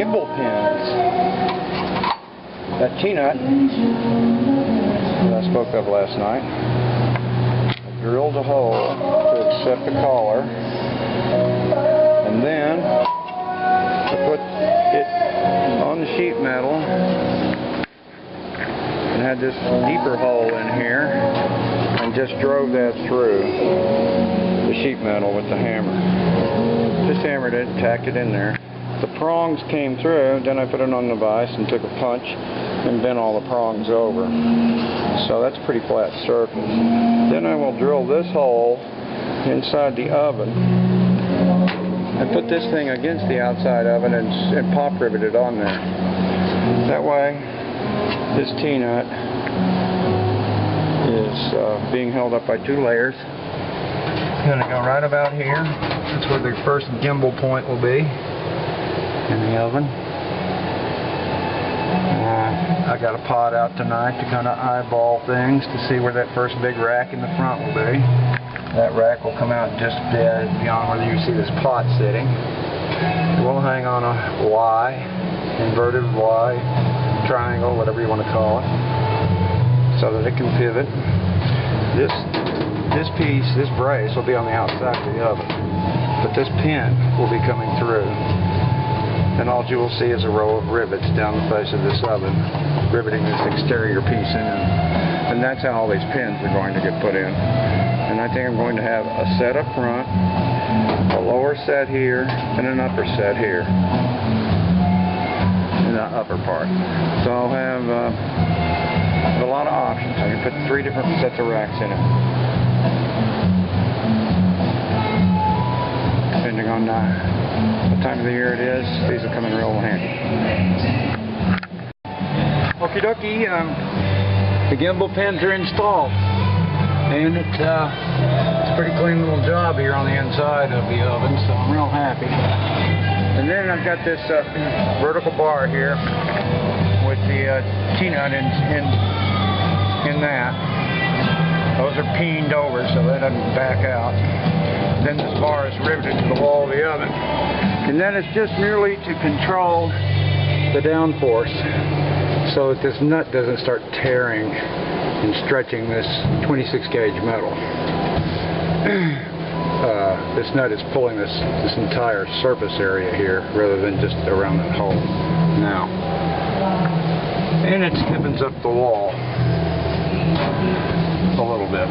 gimbal pins. That T-nut that I spoke of last night. I drilled a hole to accept the collar, and then I put it on the sheet metal and had this deeper hole in here and just drove that through the sheet metal with the hammer. Just hammered it, tacked it in there. The prongs came through, then I put it on the vise and took a punch and bent all the prongs over. So that's a pretty flat surface. Then I will drill this hole inside the oven and put this thing against the outside oven and pop rivet it on there. That way, this T-nut is being held up by 2 layers. It's going to go right about here. That's where the first gimbal point will be in the oven. I got a pot out tonight to kind of eyeball things to see where that first big rack in the front will be. That rack will come out just dead beyond where you see this pot sitting. It will hang on a Y, inverted Y, triangle, whatever you want to call it, so that it can pivot. This piece, this brace, will be on the outside of the oven, but this pin will be coming through. And all you will see is a row of rivets down the face of this oven, riveting this exterior piece in. And that's how all these pins are going to get put in. And I think I'm going to have a set up front, a lower set here, and an upper set here. In the upper part. So I'll have a lot of options. I can put 3 different sets of racks in it. Depending on what time of the year it is, these will come in real handy. Okie dokie, the gimbal pins are installed, and it's a pretty clean little job here on the inside of the oven, so I'm real happy. And then I've got this vertical bar here with the T-nut in that. Those are peened over so that doesn't back out. Then this bar is riveted to the wall of the oven. And then it's just merely to control the downforce so that this nut doesn't start tearing and stretching this 26 gauge metal. This nut is pulling this entire surface area here rather than just around that hole now. And it stiffens up the wall a little bit.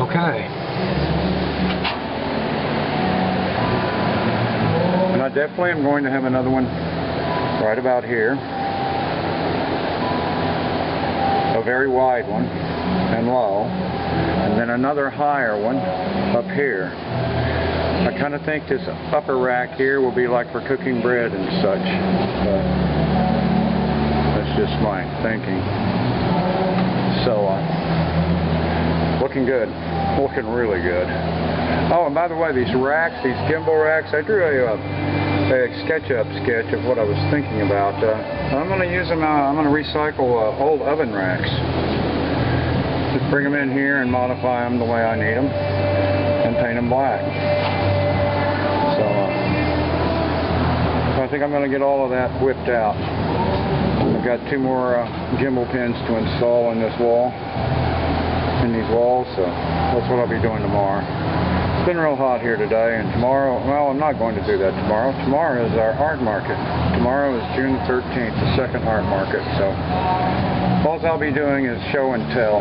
Okay. And I definitely am going to have another one right about here. A very wide one and low. And then another higher one up here. I kind of think this upper rack here will be like for cooking bread and such. But that's just my thinking. So, looking good. Looking really good. Oh, and by the way, these racks, these gimbal racks, I drew a SketchUp sketch of what I was thinking about. I'm going to use them, I'm going to recycle old oven racks. Just bring them in here and modify them the way I need them and paint them black. So, I think I'm going to get all of that whipped out. I've got 2 more gimbal pins to install in this wall, in these walls, so that's what I'll be doing tomorrow. It's been real hot here today, and tomorrow, well, I'm not going to do that tomorrow. Tomorrow is our art market. Tomorrow is June 13th, the second art market, so all I'll be doing is show and tell.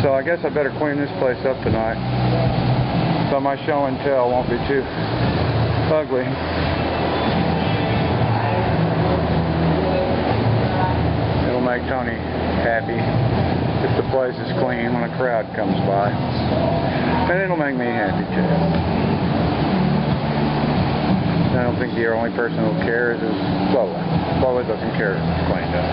So I guess I better clean this place up tonight, so my show and tell won't be too ugly. It'll make Tony happy if the place is clean when a crowd comes by. And it'll make me happy too. I don't think the only person who cares is Lola. Lola doesn't care if it's cleaned up.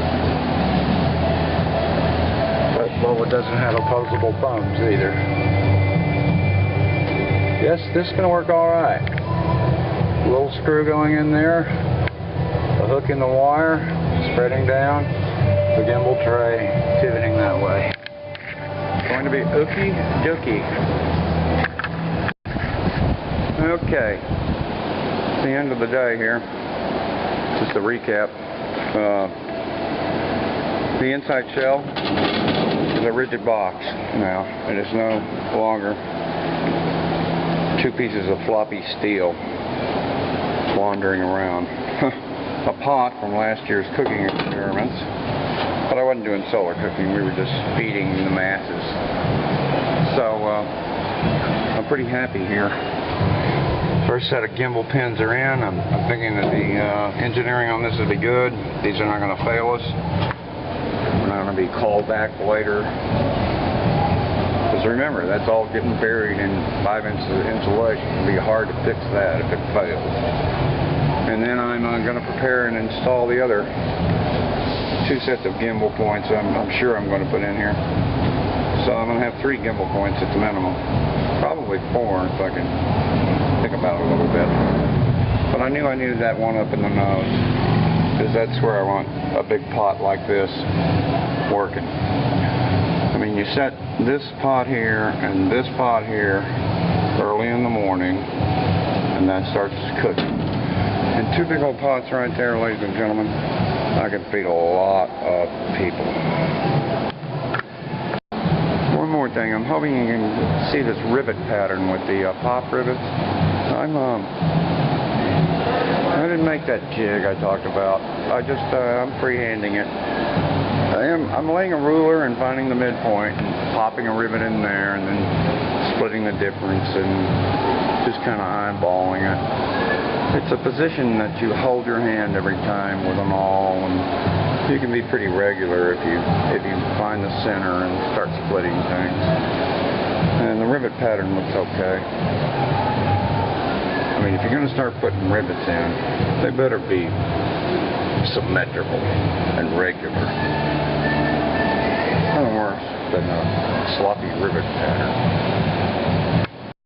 But Lola doesn't have opposable thumbs either. Yes, this is going to work alright. A little screw going in there, a hook in the wire, spreading down, the gimbal tray pivoting that way. It's going to be ookie dookie. Okay. the end of the day here. Just a recap. The inside shell is a rigid box now. It is no longer 2 pieces of floppy steel wandering around. A pot from last year's cooking experiments, but I wasn't doing solar cooking. We were just feeding the masses. So I'm pretty happy here. First set of gimbal pins are in. I'm thinking that the engineering on this will be good. These are not going to fail us. We're not going to be called back later. Because remember, that's all getting buried in 5 inches of insulation. It'll be hard to fix that if it fails. And then I'm going to prepare and install the other 2 sets of gimbal points I'm sure I'm going to put in here. So I'm going to have 3 gimbal points at the minimum. Probably 4 if I can think about it a little bit. But I knew I needed that one up in the nose, because that's where I want a big pot like this working. I mean, you set this pot here and this pot here early in the morning, and that starts cooking. And 2 big old pots right there, ladies and gentlemen, I can feed a lot of people. One more thing, I'm hoping you can see this rivet pattern with the pop rivets. I didn't make that jig I talked about. I'm freehanding it. I'm laying a ruler and finding the midpoint and popping a rivet in there and then splitting the difference and just kind of eyeballing it. It's a position that you hold your hand every time with them all, and you can be pretty regular if you find the center and start splitting things. And the rivet pattern looks okay. I mean, if you're going to start putting rivets in, they better be symmetrical and regular. Nothing worse than a sloppy rivet pattern.